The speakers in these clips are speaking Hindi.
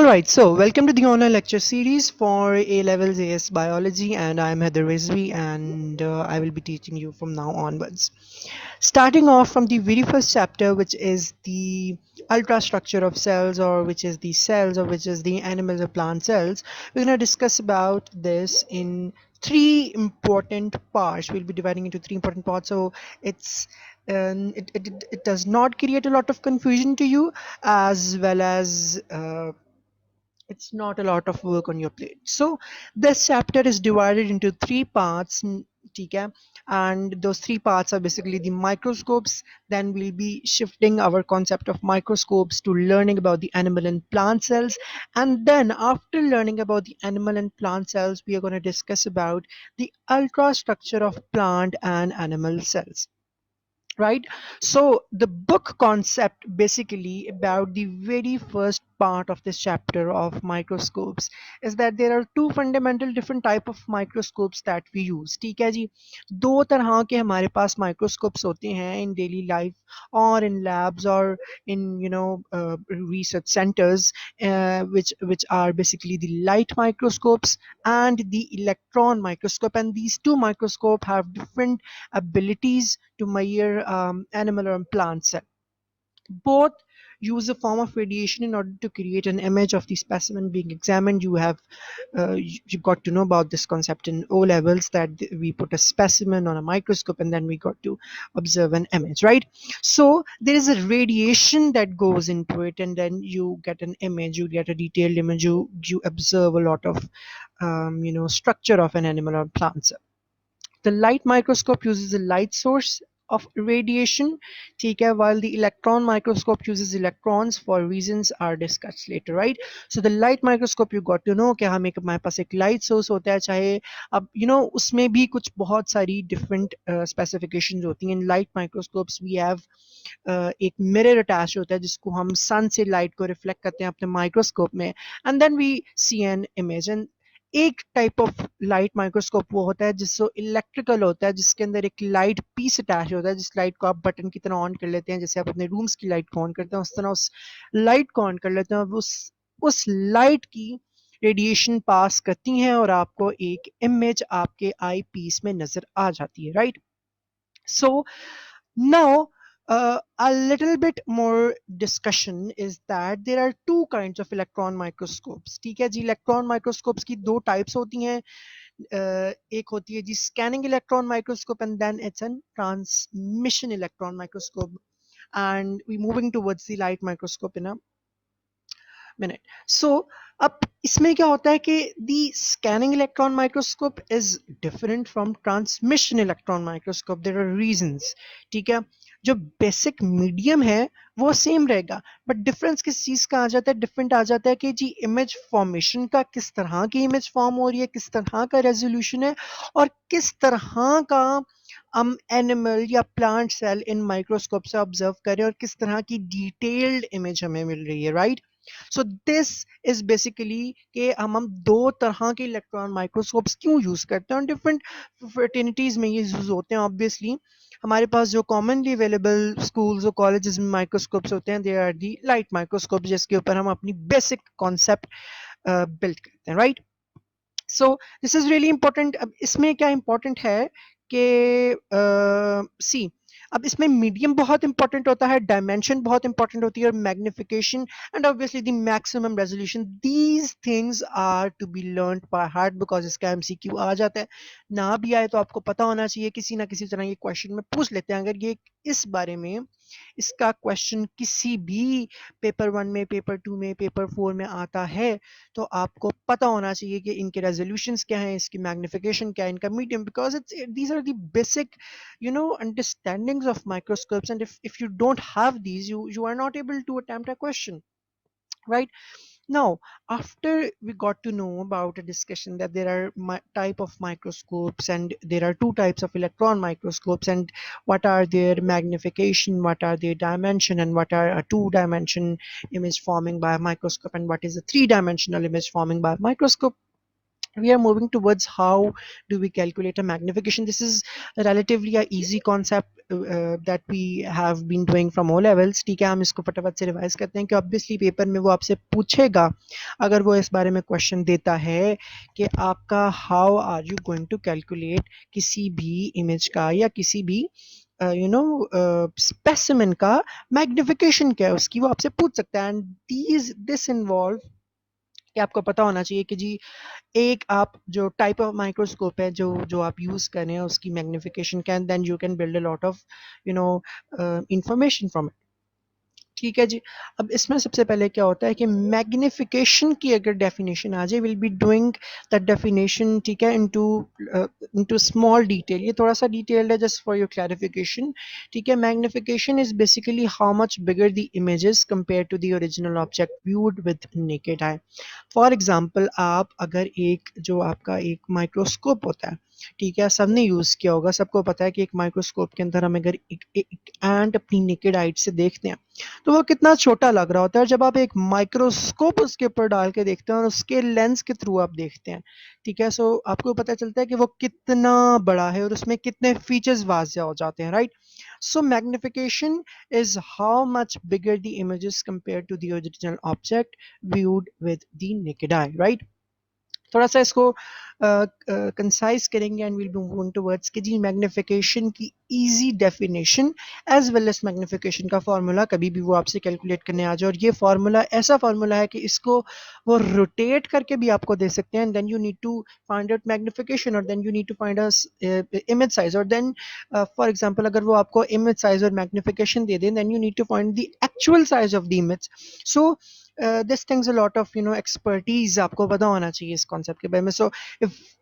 Alright, so welcome to the online lecture series for A Levels AS Biology, and I'm Heather Rizvi, and I will be teaching you from now onwards. Starting off from the very first chapter, which is the ultrastructure of cells, or which is the cells, or which is the animals or plant cells, we're going to discuss about this in three important parts. We'll be dividing into three important parts, so it's it does not create a lot of confusion to you, as well as it's not a lot of work on your plate. So this chapter is divided into three parts, ठीक है? And those three parts are basically the microscopes. Then we'll be shifting our concept of microscopes to learning about the animal and plant cells. And then after learning about the animal and plant cells, we are going to discuss about the ultrastructure of plant and animal cells, right? So the book concept basically about the very first part of this chapter of microscopes is that there are two fundamental different type of microscopes that we use. ठीक है जी, दो तरह के हमारे पास microscopes होते हैं in daily life or in labs or in research centers, which are basically the light microscopes and the electron microscope, and these two microscope have different abilities to measure animal or plant cell. Both use a form of radiation in order to create an image of the specimen being examined. You got to know about this concept in O levels, that we put a specimen on a microscope and then we got to observe an image, right? So there is a radiation that goes into it, and then you get an image, you get a detailed image, you observe a lot of structure of an animal or plant cell. The light microscope uses a light source of radiation, ठीक है, while the electron microscope uses electrons for reasons are discussed later, right? So the light microscope you got to know कि हमारे पास एक light source होता है, चाहे अब उसमें भी कुछ बहुत सारी different specifications होती हैं. In light microscopes we have एक mirror attached होता है जिसको हम sun से light को reflect करते हैं अपने microscope में, and then we see an image. And एक टाइप ऑफ लाइट माइक्रोस्कोप वो होता है जिसको इलेक्ट्रिकल होता है, जिसके अंदर एक लाइट पीस अटैच होता है, जिस लाइट को आप बटन की तरह ऑन कर लेते हैं, जैसे आप अपने रूम्स की लाइट को ऑन करते हैं उस तरह उस लाइट को ऑन कर लेते हैं, उस लाइट की रेडिएशन पास करती हैं और आपको एक इमेज आपके आई पीस में नजर आ जाती है, right? So now a little bit more discussion is that there are two kinds of electron microscopes. ठीक है जी, electron microscopes की दो types होती हैं. एक होती है जी scanning electron microscope, and then it's a transmission electron microscope, and we moving towards the light microscope in a minute. So अब इसमें क्या होता है कि the scanning electron microscope is different from transmission electron microscope. There are reasons. ठीक है, जो बेसिक मीडियम है वो सेम रहेगा, बट डिफरेंस किस चीज का आ जाता है, डिफरेंट आ जाता है कि जी इमेज फॉर्मेशन का, किस तरह की इमेज फॉर्म हो रही है, किस तरह का रेजोल्यूशन है, और किस तरह का हम एनिमल या प्लांट सेल इन माइक्रोस्कोप से ऑब्जर्व करें और किस तरह की डिटेल्ड इमेज हमें मिल रही है, right? So this is basically कि हम दो तरह के इलेक्ट्रॉन माइक्रोस्कोप्स क्यों यूज करते हैं, और डिफरेंट फ्रेटर्निटीज में ये यूज होते हैं. ऑब्वियसली हमारे पास जो कॉमनली अवेलेबल स्कूल्स और कॉलेजेस में माइक्रोस्कोप्स होते हैं, they are the light microscope, जिसके ऊपर हम अपनी बेसिक कॉन्सेप्ट बिल्ड करते हैं, right? So this is really important. अब इसमें क्या इंपॉर्टेंट है कि सी, अब इसमें मीडियम बहुत इंपॉर्टेंट होता है, डायमेंशन बहुत इंपॉर्टेंट होती है, और magnification and obviously the maximum resolution. These things are to be learn by heart, because इसका एमसीक्यू आ जाता है. ना भी आए तो आपको पता होना चाहिए, किसी ना किसी तरह ये क्वेश्चन में पूछ लेते हैं. अगर ये इस बारे में इसका क्वेश्चन किसी भी पेपर 1 में, पेपर 2 में, पेपर 4 में आता है, तो आपको पता होना चाहिए कि इनके रेजोल्यूशंस क्या हैं, इसकी मैग्निफिकेशन क्या है, इनका medium, because it's these are the basic understandings of microscopes, and if you don't have these, you are not able to attempt a question, right? Now, after we got to know about a discussion that there are type of microscopes, and there are two types of electron microscopes, and what are their magnification, what are their dimension, and what are a two-dimension image forming by a microscope, and what is a three-dimensional image forming by a microscope, we are moving towards how do we calculate a magnification. This is relatively a easy concept. That we have been doing from O levels, ठीक है, हम इसको फटाफट से रिवाइज करते हैं कि ऑब्वियसली पेपर में वो आपसे पूछेगा, अगर वो इस बारे में क्वेश्चन देता है कि आपका how are you going to calculate किसी भी इमेज का या किसी भी स्पेसिमेन का मैग्निफिकेशन क्या है उसकी, वो आपसे पूछ सकता है। एंड दिस इन्वॉल्व कि आपको पता होना चाहिए कि जी एक आप जो टाइप ऑफ माइक्रोस्कोप है जो जो आप यूज कर रहे हैं उसकी magnification can, then you can build a lot of you know information from, ठीक है जी। अब इसमें सबसे पहले क्या होता है कि मैग्निफिकेशन की अगर डेफिनेशन आ जाए, will be doing that definition, ठीक है, इनटू स्मॉल डिटेल। ये थोड़ा सा डिटेल्ड है जस्ट फॉर योर क्लैरिफिकेशन, ठीक है। Magnification is basically how much bigger the images compare to the original object viewed with naked eye. For example, आप अगर एक जो आपका एक माइक्रोस्कोप होता है, ठीक है, सबने यूज़ किया होगा, सबको पता है कि एक माइक्रोस्कोप के अंदर हम अगर एक एंट अपनी नेकेड आइट से देखते हैं तो वो कितना छोटा लग रहा होता है। जब आप एक माइक्रोस्कोप उसके ऊपर डाल के देखते हैं और उसके लेंस के थ्रू आप देखते हैं, ठीक है, सो आपको पता चलता है कि वो कितना बड़ा है और उसमें कितने फीचर्स वाज़िया हो जाते हैं, right. So magnification is how much bigger the image is compared to the original object viewed with the naked eye, right? थोड़ा सा इसको कंसाइज करेंगे and will move on towards कि जी मैग्निफिकेशन की easy definition as well as magnification का फार्मूला कभी भी वो आपसे कैलकुलेट करने आ जाए। और ये फार्मूला ऐसा फार्मूला है कि इसको वो रोटेट करके भी आपको दे सकते हैं, then you need to find out magnification और then you need to find image size, और देन फॉर एग्जांपल अगर वो आपको इमेज साइज और मैग्निफिकेशन दे दें, then you need to find the actual size of the image. So this things a lot of expertise आपको पता होना चाहिए इस concept के बारे में। So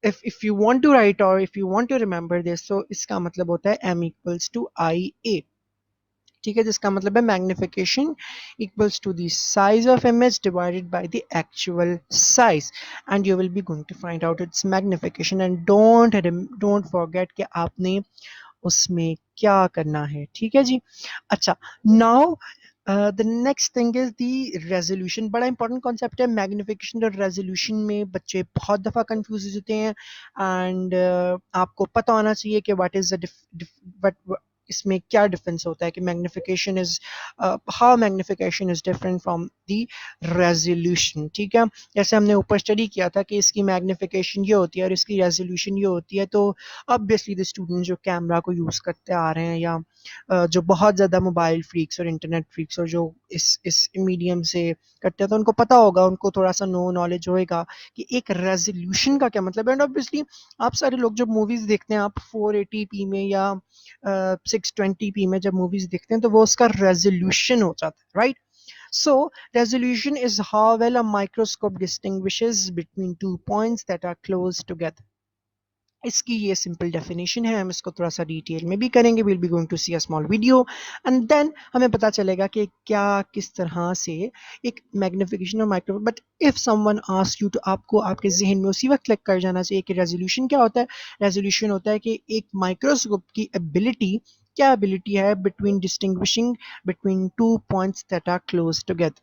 if you want to write or if you want to remember this, so इसका मतलब होता है m equals to IA, ठीक है, जिसका मतलब है magnification equals to the size of image divided by the actual size, and you will be going to find out its magnification. And don't forget कि आपने उसमें क्या करना है, ठीक है जी। अच्छा, now the next thing is the resolution. बड़ा इंपॉर्टेंट कॉन्सेप्ट है मैग्निफिकेशन और रेजोल्यूशन में बच्चे बहुत दफ़ा कंफ्यूज होते हैं। एंड आपको पता होना चाहिए कि व्हाट इज द इसमें क्या डिफरेंस होता है कि magnification is how magnification is different from the resolution, ठीक है। जैसे हमने ऊपर स्टडी किया था कि इसकी मैग्निफिकेशन ये होती है और इसकी रेजोल्यूशन ये होती है, तो ऑब्वियसली द स्टूडेंट जो कैमरा को यूज़ करते आ रहे हैं या जो बहुत ज़्यादा मोबाइल फ्रीक्स और इंटरनेट फ्रीक्स और जो इस मीडियम से करते हैं, तो उनको पता होगा, उनको थोड़ा सा नॉलेज होएगा कि एक रेजोल्यूशन का क्या मतलब है। एंड ऑब्वियसली आप सारे लोग जब मूवीज़ देखते हैं, आप 480p में या 620p में जब मूवीज़ देखते हैं तो वो उसका रेजोल्यूशन हो जाता है, right. So resolution is how well a microscope distinguishes between two points that are close together. इसकी ये सिंपल डेफिनेशन है, हम इसको थोड़ा सा डिटेल में भी करेंगे। Will be going to see a small video and then हमें पता चलेगा कि क्या किस तरह से एक मैग्निफिकेशन और micro, but if someone ask you तो आपको आपके जहन में उसी वक्त क्लिक कर जाना चाहिए कि रेजोल्यूशन क्या होता है। रेजोल्यूशन होता है कि एक माइक्रोस्कोप की एबिलिटी, क्या एबिलिटी है between distinguishing between two points that are close together.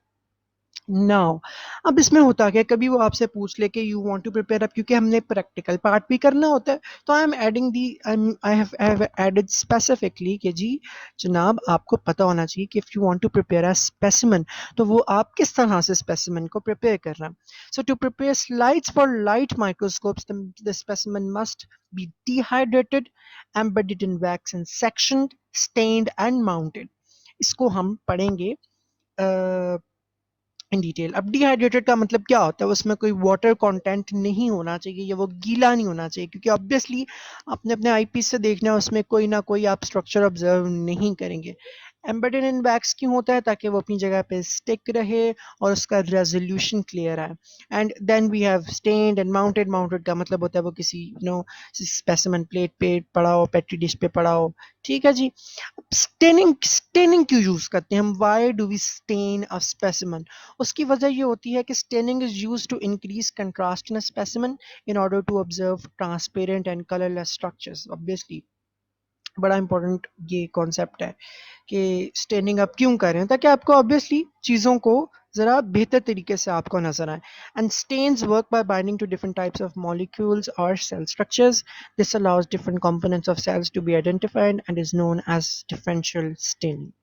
Now अब इसमें होता क्या, कभी वो आपसे पूछ ले कि यू वांट टू प्रिपेयर, अब क्योंकि हमने प्रैक्टिकल पार्ट भी करना होता है, तो I am adding the I have added specifically कि जी जनाब आपको पता होना चाहिए कि if you want to prepare a specimen तो वो आप किस तरह से स्पेसिमेन को प्रिपेयर कर रहे हैं। So to prepare slides for light microscopes the specimen must be dehydrated, embedded in wax and sectioned, stained and mounted. इसको हम पढ़ेंगे इन डिटेल। अब डिहाइड्रेटेड का मतलब क्या होता है, उसमें कोई वाटर कंटेंट नहीं होना चाहिए या वो गीला नहीं होना चाहिए, क्योंकि ऑब्वियसली आपने अपने आईपीस से देखना है उसमें कोई ना कोई आप स्ट्रक्चर ऑब्जर्व नहीं करेंगे। एम्बेडेड इन वैक्स क्यों होता है, ताकि वो अपनी जगह पे स्टिक रहे और उसका रेजोल्यूशन क्लियर है। And then we have stained and mounted. Mounted का मतलब होता है वो किसी स्पेसिमेन प्लेट पे पड़ा हो, पेट्री डिश पे पड़ा हो, ठीक है जी। स्टेनिंग स्टेनिंग क्यों यूज करते हैं हम, why do we stain a specimen. उसकी वजह ये होती है कि staining is use to increase contrast in a specimen in order to observe transparent and colourless structures. Obviously बड़ा इंपॉर्टेंट ये कॉन्सेप्ट है कि स्टेनिंग आप क्यों कर रहे हैं, ताकि आपको ऑब्वियसली चीज़ों को ज़रा बेहतर तरीके से आपको नजर आए. And stains work by binding to different types of molecules or cell structures. This allows different components of cells to be identified and is known as differential staining.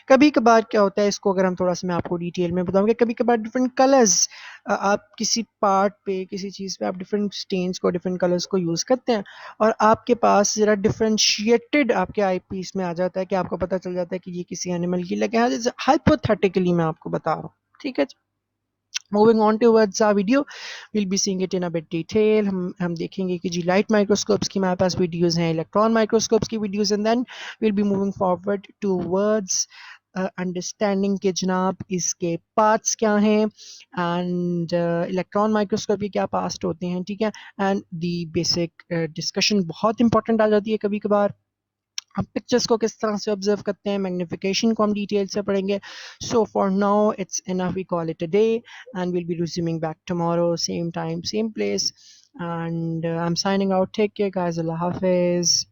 कभी कभार क्या होता है, इसको अगर हम थोड़ा सा मैं आपको डिटेल में बताऊंगा, कभी कभार डिफरेंट कलर्स, आप किसी पार्ट पे किसी चीज़ पे आप डिफरेंट स्टेन्स को डिफरेंट कलर्स को यूज़ करते हैं और आपके पास ज़रा डिफरेंशिएटेड आपके आई पीस में आ जाता है कि आपको पता चल जाता है कि ये किसी एनिमल की लगे हैं. हाइपोथेटिकली मैं आपको बता रहा हूँ, ठीक है. Moving on towards our video, we'll be seeing it in a bit detail. हम देखेंगे कि जी लाइट माइक्रोस्कोप्स की हमारे पास वीडियोस हैं, इलेक्ट्रॉन माइक्रोस्कोप्स की videos, and then we'll be moving forward towards understanding के जनाब इसके पार्ट्स क्या हैं एंड इलेक्ट्रॉन माइक्रोस्कोप के क्या पार्ट्स होते हैं, ठीक है. एंड दी बेसिक डिस्कशन बहुत इंपॉर्टेंट आ जाती है कभी कभार. हम पिक्चर्स को किस तरह से ऑब्जर्व करते हैं, मैग्निफिकेशन को हम डिटेल से पढ़ेंगे. So for now it's enough, we call it a day and will be resuming back tomorrow same time same place. And I'm signing out. Take care guys. Allah Hafiz.